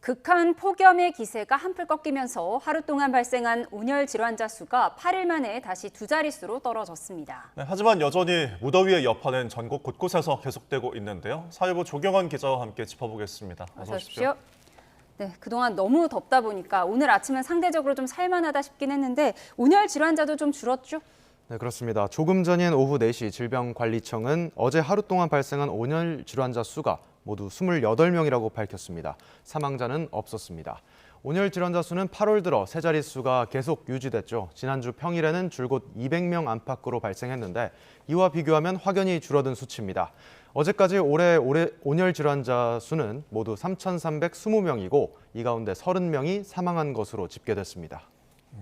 극한 폭염의 기세가 한풀 꺾이면서 하루 동안 발생한 온열 질환자 수가 8일 만에 다시 두 자릿수로 떨어졌습니다. 네, 하지만 여전히 무더위의 여파는 전국 곳곳에서 계속되고 있는데요. 사회부 조경원 기자와 함께 짚어보겠습니다. 어서 오십시오. 네, 그동안 너무 덥다 보니까 오늘 아침은 상대적으로 좀 살만하다 싶긴 했는데 온열 질환자도 좀 줄었죠? 네, 그렇습니다. 조금 전인 오후 4시 질병관리청은 어제 하루 동안 발생한 온열 질환자 수가 모두 28명이라고 밝혔습니다. 사망자는 없었습니다. 온열 질환자 수는 8월 들어 세 자릿수가 계속 유지됐죠. 지난주 평일에는 줄곧 200명 안팎으로 발생했는데 이와 비교하면 확연히 줄어든 수치입니다. 어제까지 올해 온열 질환자 수는 모두 3,320명이고 이 가운데 30명이 사망한 것으로 집계됐습니다.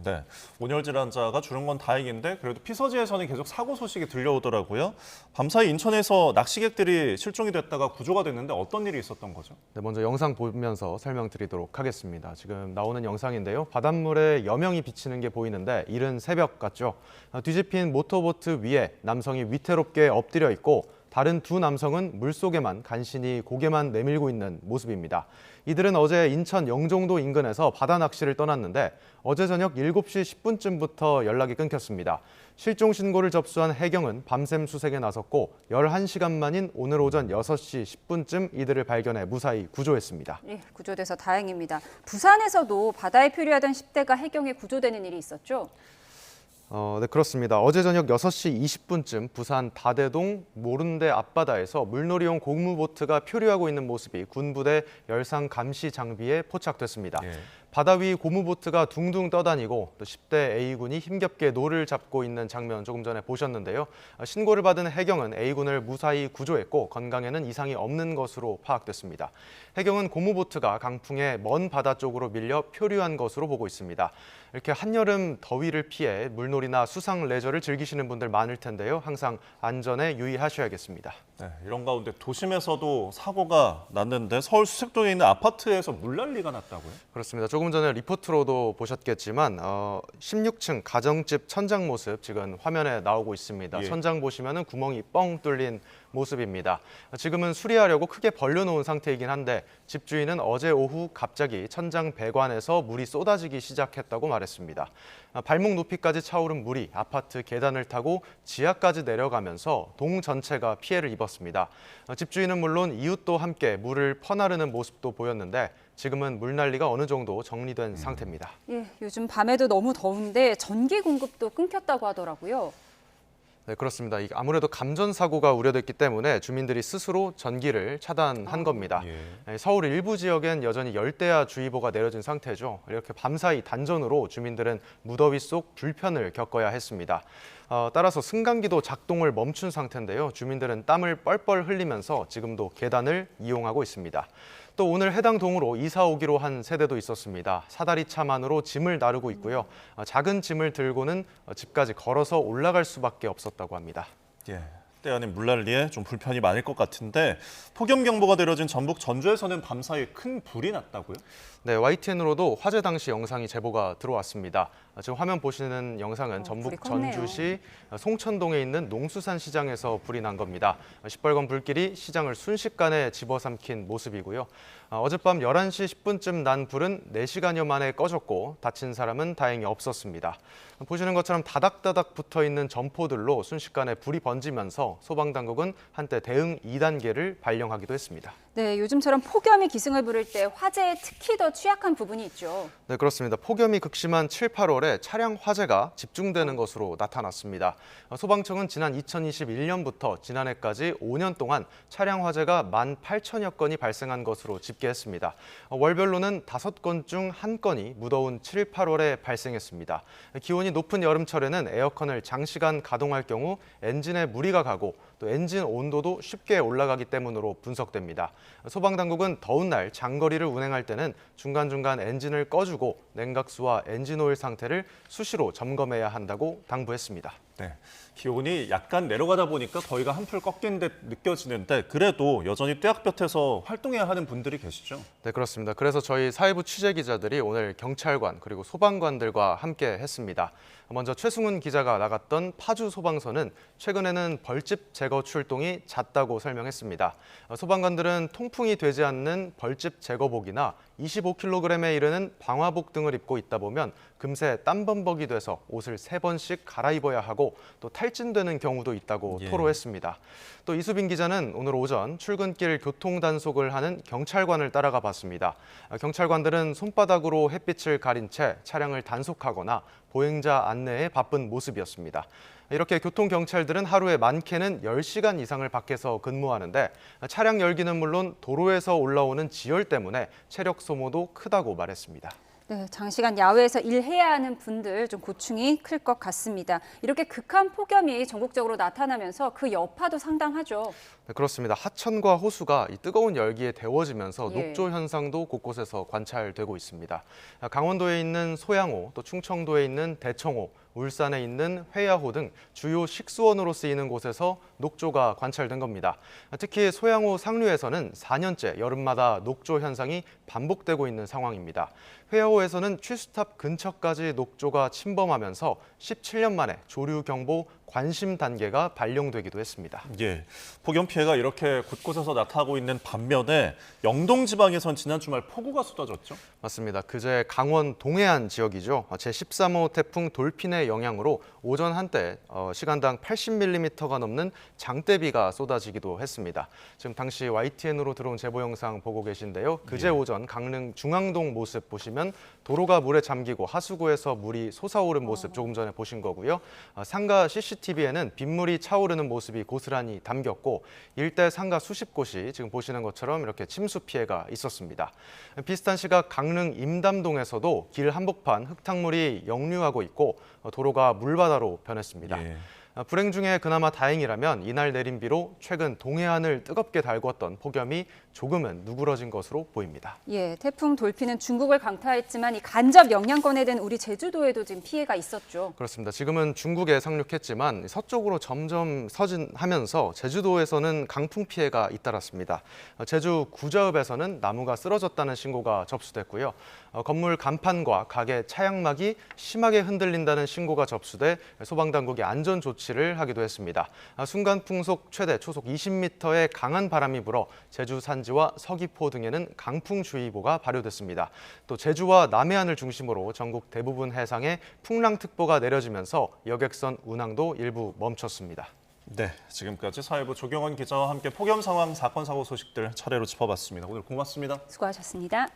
네, 온열 질환자가 줄은 건 다행인데 그래도 피서지에서는 계속 사고 소식이 들려오더라고요. 밤사이 인천에서 낚시객들이 실종이 됐다가 구조가 됐는데 어떤 일이 있었던 거죠? 네, 먼저 영상 보면서 설명드리도록 하겠습니다. 지금 나오는 영상인데요. 바닷물에 여명이 비치는 게 보이는데 이른 새벽 같죠. 뒤집힌 모터보트 위에 남성이 위태롭게 엎드려 있고 다른 두 남성은 물속에만 간신히 고개만 내밀고 있는 모습입니다. 이들은 어제 인천 영종도 인근에서 바다 낚시를 떠났는데 어제 저녁 7시 10분쯤부터 연락이 끊겼습니다. 실종 신고를 접수한 해경은 밤샘 수색에 나섰고 11시간 만인 오늘 오전 6시 10분쯤 이들을 발견해 무사히 구조했습니다. 예, 구조돼서 다행입니다. 부산에서도 바다에 표류하던 10대가 해경에 구조되는 일이 있었죠? 네, 그렇습니다. 어제 저녁 6시 20분쯤 부산 다대동 모른대 앞바다에서 물놀이용 고무보트가 표류하고 있는 모습이 군부대 열상 감시 장비에 포착됐습니다. 예. 바다 위 고무보트가 둥둥 떠다니고 또 10대 A군이 힘겹게 노를 잡고 있는 장면 조금 전에 보셨는데요. 신고를 받은 해경은 A군을 무사히 구조했고 건강에는 이상이 없는 것으로 파악됐습니다. 해경은 고무보트가 강풍에 먼 바다 쪽으로 밀려 표류한 것으로 보고 있습니다. 이렇게 한여름 더위를 피해 물놀이나 수상 레저를 즐기시는 분들 많을 텐데요. 항상 안전에 유의하셔야겠습니다. 네, 이런 가운데 도심에서도 사고가 났는데 서울 수색동에 있는 아파트에서 물난리가 났다고요? 그렇습니다. 조금 전에 리포트로도 보셨겠지만 16층 가정집 천장 모습 지금 화면에 나오고 있습니다. 예. 천장 보시면은 구멍이 뻥 뚫린 모습입니다. 지금은 수리하려고 크게 벌려놓은 상태이긴 한데 집주인은 어제 오후 갑자기 천장 배관에서 물이 쏟아지기 시작했다고 말했습니다. 발목 높이까지 차오른 물이 아파트 계단을 타고 지하까지 내려가면서 동 전체가 피해를 입었습니다. 집주인은 물론 이웃도 함께 물을 퍼나르는 모습도 보였는데 지금은 물난리가 어느 정도 정리된 상태입니다. 예, 요즘 밤에도 너무 더운데 전기 공급도 끊겼다고 하더라고요. 네, 그렇습니다. 아무래도 감전 사고가 우려됐기 때문에 주민들이 스스로 전기를 차단한 겁니다. 예. 서울 일부 지역엔 여전히 열대야 주의보가 내려진 상태죠. 이렇게 밤사이 단전으로 주민들은 무더위 속 불편을 겪어야 했습니다. 따라서 승강기도 작동을 멈춘 상태인데요. 주민들은 땀을 뻘뻘 흘리면서 지금도 계단을 이용하고 있습니다. 또 오늘 해당 동으로 이사 오기로 한 세대도 있었습니다. 사다리 차만으로 짐을 나르고 있고요. 작은 짐을 들고는 집까지 걸어서 올라갈 수밖에 없었다고 합니다. 예. 때 아닌 물난리에 좀 불편이 많을 것 같은데 폭염경보가 내려진 전북 전주에서는 밤사이 큰 불이 났다고요? 네, YTN으로도 화재 당시 영상이 제보가 들어왔습니다. 지금 화면 보시는 영상은 전북 전주시 송천동에 있는 농수산시장에서 불이 난 겁니다. 시뻘건 불길이 시장을 순식간에 집어삼킨 모습이고요. 어젯밤 11시 10분쯤 난 불은 4시간여 만에 꺼졌고 다친 사람은 다행히 없었습니다. 보시는 것처럼 다닥다닥 붙어있는 점포들로 순식간에 불이 번지면서 소방당국은 한때 대응 2단계를 발령하기도 했습니다. 네, 요즘처럼 폭염이 기승을 부릴 때 화재에 특히 더 취약한 부분이 있죠. 네, 그렇습니다. 폭염이 극심한 7, 8월에 차량 화재가 집중되는 것으로 나타났습니다. 소방청은 지난 2021년부터 지난해까지 5년 동안 차량 화재가 18,000여 건이 발생한 것으로 집계했습니다. 월별로는 5건 중 1건이 무더운 7, 8월에 발생했습니다. 기온이 높은 여름철에는 에어컨을 장시간 가동할 경우 엔진에 무리가 가고 또 엔진 온도도 쉽게 올라가기 때문으로 분석됩니다. 소방당국은 더운 날 장거리를 운행할 때는 중간중간 엔진을 꺼주고 냉각수와 엔진오일 상태를 수시로 점검해야 한다고 당부했습니다. 네, 기온이 약간 내려가다 보니까 더위가 한풀 꺾인 듯 느껴지는데 그래도 여전히 떼약볕에서 활동해야 하는 분들이 계시죠? 네, 그렇습니다. 그래서 저희 사회부 취재 기자들이 오늘 경찰관 그리고 소방관들과 함께 했습니다. 먼저 최승훈 기자가 나갔던 파주 소방서는 최근에는 벌집 제거 출동이 잦다고 설명했습니다. 소방관들은 통풍이 되지 않는 벌집 제거복이나 25kg에 이르는 방화복 등을 입고 있다 보면 금세 땀범벅이 돼서 옷을 3번씩 갈아입어야 하고 또 탈진되는 경우도 있다고 토로했습니다. 또 이수빈 기자는 오늘 오전 출근길 교통 단속을 하는 경찰관을 따라가 봤습니다. 경찰관들은 손바닥으로 햇빛을 가린 채 차량을 단속하거나 보행자 안내에 바쁜 모습이었습니다. 이렇게 교통경찰들은 하루에 많게는 10시간 이상을 밖에서 근무하는데 차량 열기는 물론 도로에서 올라오는 지열 때문에 체력 소모도 크다고 말했습니다. 네, 장시간 야외에서 일해야 하는 분들 좀 고충이 클 것 같습니다. 이렇게 극한 폭염이 전국적으로 나타나면서 그 여파도 상당하죠. 네, 그렇습니다. 하천과 호수가 이 뜨거운 열기에 데워지면서 예. 녹조 현상도 곳곳에서 관찰되고 있습니다. 강원도에 있는 소양호, 또 충청도에 있는 대청호, 울산에 있는 회야호 등 주요 식수원으로 쓰이는 곳에서 녹조가 관찰된 겁니다. 특히 소양호 상류에서는 4년째 여름마다 녹조 현상이 반복되고 있는 상황입니다. 회야호에서는 취수탑 근처까지 녹조가 침범하면서 17년 만에 조류경보 관심 단계가 발령되기도 했습니다. 예, 폭염 피해가 이렇게 곳곳에서 나타나고 있는 반면에 영동 지방에선 지난 주말 폭우가 쏟아졌죠? 맞습니다. 그제 강원 동해안 지역이죠. 제13호 태풍 돌핀의 영향으로 오전 한때 시간당 80mm가 넘는 장대비가 쏟아지기도 했습니다. 지금 당시 YTN으로 들어온 제보 영상 보고 계신데요. 그제 오전 강릉 중앙동 모습 보시면 도로가 물에 잠기고 하수구에서 물이 솟아오른 모습 조금 전에 보신 거고요. 상가 CCTV에는 빗물이 차오르는 모습이 고스란히 담겼고 일대 상가 수십 곳이 지금 보시는 것처럼 이렇게 침수 피해가 있었습니다. 비슷한 시각 강릉 임담동에서도 길 한복판 흙탕물이 역류하고 있고 도로가 물바다로 변했습니다. 예. 불행 중에 그나마 다행이라면 이날 내린 비로 최근 동해안을 뜨겁게 달궜던 폭염이 조금은 누그러진 것으로 보입니다. 예, 태풍 돌핀은 중국을 강타했지만 이 간접 영향권에 든 우리 제주도에도 지금 피해가 있었죠. 그렇습니다. 지금은 중국에 상륙했지만 서쪽으로 점점 서진하면서 제주도에서는 강풍 피해가 잇따랐습니다. 제주 구자읍에서는 나무가 쓰러졌다는 신고가 접수됐고요. 건물 간판과 가게 차양막이 심하게 흔들린다는 신고가 접수돼 소방당국이 안전 조치를 하기도 했습니다. 순간 풍속 최대 초속 20m의 강한 바람이 불어 제주 산지와 서귀포 등에는 강풍주의보가 발효됐습니다. 또 제주와 남해안을 중심으로 전국 대부분 해상에 풍랑특보가 내려지면서 여객선 운항도 일부 멈췄습니다. 네, 지금까지 사회부 조경원 기자와 함께 폭염 상황, 사건, 사고 소식들 차례로 짚어봤습니다. 오늘 고맙습니다. 수고하셨습니다.